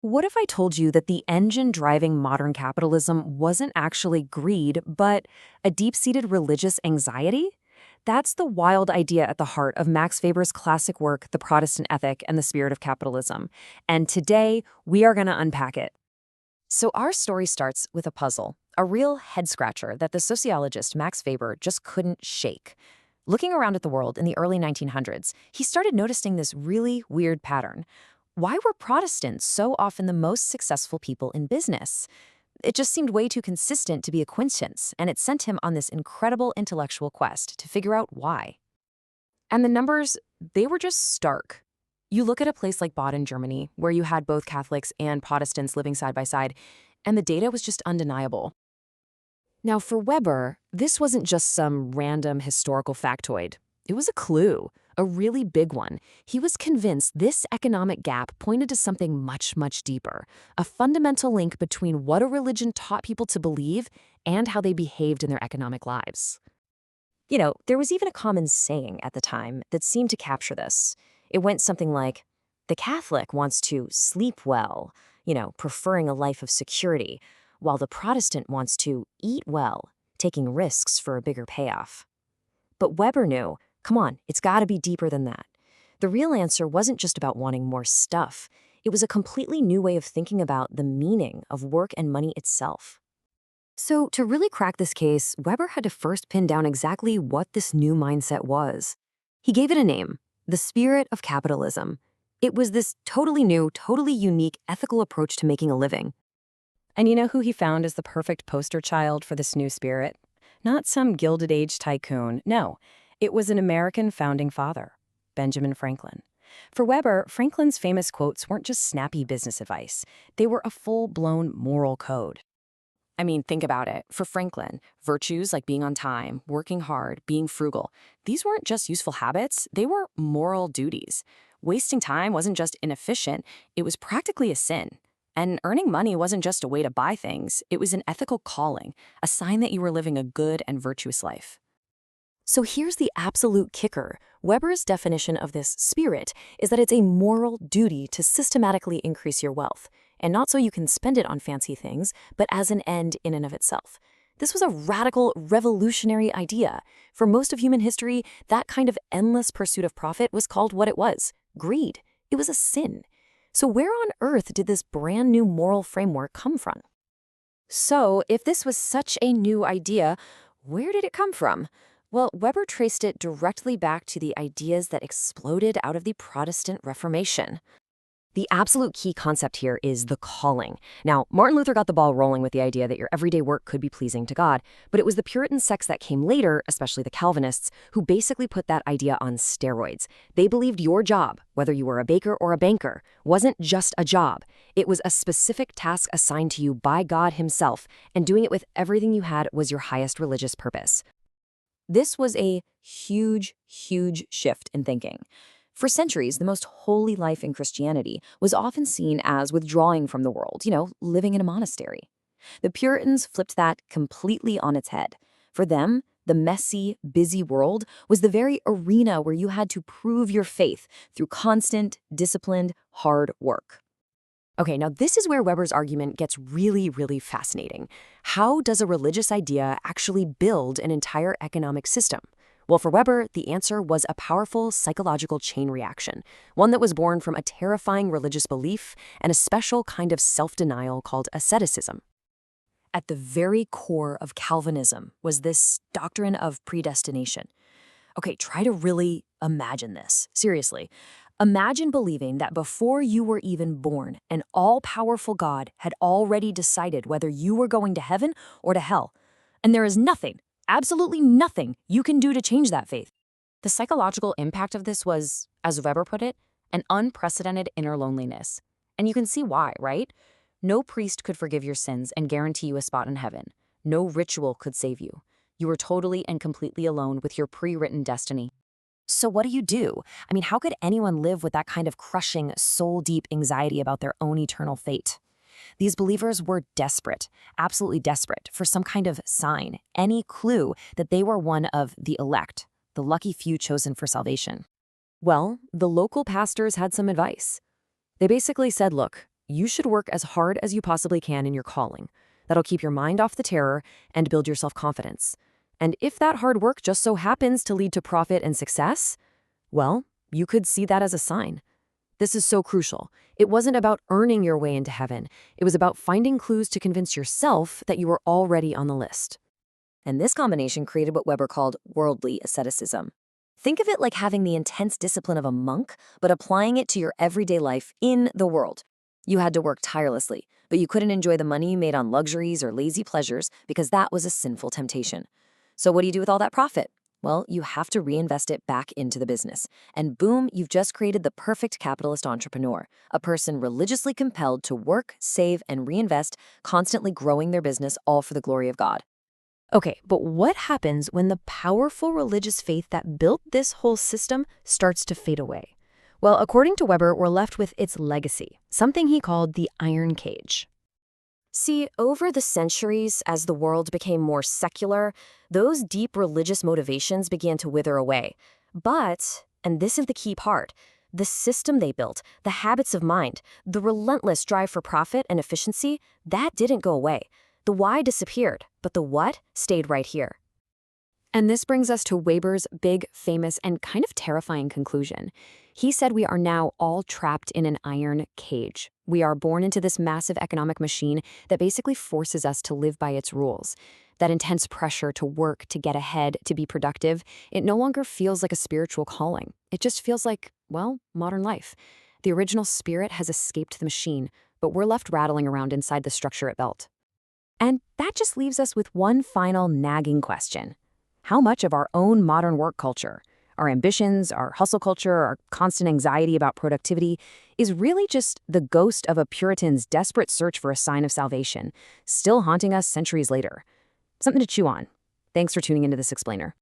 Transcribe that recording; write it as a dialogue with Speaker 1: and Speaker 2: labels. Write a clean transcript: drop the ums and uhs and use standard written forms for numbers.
Speaker 1: What if I told you that the engine driving modern capitalism wasn't actually greed, but a deep-seated religious anxiety? That's the wild idea at the heart of Max Weber's classic work, The Protestant Ethic and the Spirit of Capitalism. And today, we are going to unpack it. So our story starts with a puzzle, a real head-scratcher that the sociologist Max Weber just couldn't shake. Looking around at the world in the early 1900s, he started noticing this really weird pattern. Why were Protestants so often the most successful people in business? It just seemed way too consistent to be a coincidence, and it sent him on this incredible intellectual quest to figure out why. And the numbers, they were just stark. You look at a place like Baden, Germany, where you had both Catholics and Protestants living side by side, and the data was just undeniable. Now, for Weber, this wasn't just some random historical factoid. It was a clue, a really big one. He was convinced this economic gap pointed to something much, much deeper, a fundamental link between what a religion taught people to believe and how they behaved in their economic lives. There was even a common saying at the time that seemed to capture this. It went something like, the Catholic wants to sleep well, preferring a life of security, while the Protestant wants to eat well, taking risks for a bigger payoff. But Weber knew, come on, it's got to be deeper than that. The real answer wasn't just about wanting more stuff. It was a completely new way of thinking about the meaning of work and money itself. So to really crack this case, Weber had to first pin down exactly what this new mindset was. He gave it a name, the Spirit of Capitalism. It was this totally new, totally unique ethical approach to making a living. And you know who he found as the perfect poster child for this new spirit? Not some Gilded Age tycoon, no. It was an American founding father, Benjamin Franklin. For Weber, Franklin's famous quotes weren't just snappy business advice. They were a full-blown moral code. I mean, think about it. For Franklin, virtues like being on time, working hard, being frugal, these weren't just useful habits, they were moral duties. Wasting time wasn't just inefficient, it was practically a sin. And earning money wasn't just a way to buy things, it was an ethical calling, a sign that you were living a good and virtuous life. So here's the absolute kicker. Weber's definition of this spirit is that it's a moral duty to systematically increase your wealth, and not so you can spend it on fancy things, but as an end in and of itself. This was a radical, revolutionary idea. For most of human history, that kind of endless pursuit of profit was called what it was, greed. It was a sin. So where on earth did this brand new moral framework come from? So if this was such a new idea, where did it come from? Well, Weber traced it directly back to the ideas that exploded out of the Protestant Reformation. The absolute key concept here is the calling. Now, Martin Luther got the ball rolling with the idea that your everyday work could be pleasing to God, but it was the Puritan sects that came later, especially the Calvinists, who basically put that idea on steroids. They believed your job, whether you were a baker or a banker, wasn't just a job. It was a specific task assigned to you by God himself, and doing it with everything you had was your highest religious purpose. This was a huge, huge shift in thinking. For centuries, the most holy life in Christianity was often seen as withdrawing from the world, living in a monastery. The Puritans flipped that completely on its head. For them, the messy, busy world was the very arena where you had to prove your faith through constant, disciplined, hard work. Okay, now this is where Weber's argument gets really, really fascinating. How does a religious idea actually build an entire economic system? Well, for Weber, the answer was a powerful psychological chain reaction, one that was born from a terrifying religious belief and a special kind of self-denial called asceticism. At the very core of Calvinism was this doctrine of predestination. Okay, try to really imagine this. Seriously. Imagine believing that before you were even born, an all-powerful God had already decided whether you were going to heaven or to hell. And there is nothing, absolutely nothing, you can do to change that faith. The psychological impact of this was, as Weber put it, an unprecedented inner loneliness. And you can see why, right? No priest could forgive your sins and guarantee you a spot in heaven. No ritual could save you. You were totally and completely alone with your pre-written destiny. So what do? I mean, how could anyone live with that kind of crushing, soul-deep anxiety about their own eternal fate? These believers were desperate, absolutely desperate, for some kind of sign, any clue that they were one of the elect, the lucky few chosen for salvation. Well, the local pastors had some advice. They basically said, look, You should work as hard as you possibly can in your calling. That'll keep your mind off the terror and build your self-confidence. And if that hard work just so happens to lead to profit and success, well, you could see that as a sign. This is so crucial. It wasn't about earning your way into heaven. It was about finding clues to convince yourself that you were already on the list. And this combination created what Weber called worldly asceticism. Think of it like having the intense discipline of a monk, but applying it to your everyday life in the world. You had to work tirelessly, but you couldn't enjoy the money you made on luxuries or lazy pleasures because that was a sinful temptation. So what do you do with all that profit? Well, you have to reinvest it back into the business. And boom, you've just created the perfect capitalist entrepreneur, a person religiously compelled to work, save, and reinvest, constantly growing their business, all for the glory of God. Okay, but what happens when the powerful religious faith that built this whole system starts to fade away? Well, according to Weber, we're left with its legacy, something he called the iron cage. See, over the centuries, as the world became more secular, those deep religious motivations began to wither away. But, and this is the key part, the system they built, the habits of mind, the relentless drive for profit and efficiency, that didn't go away. The why disappeared, but the what stayed right here. And this brings us to Weber's big, famous, and kind of terrifying conclusion. He said we are now all trapped in an iron cage. We are born into this massive economic machine that basically forces us to live by its rules. That intense pressure to work, to get ahead, to be productive, it no longer feels like a spiritual calling. It just feels like, well, modern life. The original spirit has escaped the machine, but we're left rattling around inside the structure it built. And that just leaves us with one final nagging question. How much of our own modern work culture, our ambitions, our hustle culture, our constant anxiety about productivity, is really just the ghost of a Puritan's desperate search for a sign of salvation, still haunting us centuries later? Something to chew on. Thanks for tuning into this explainer.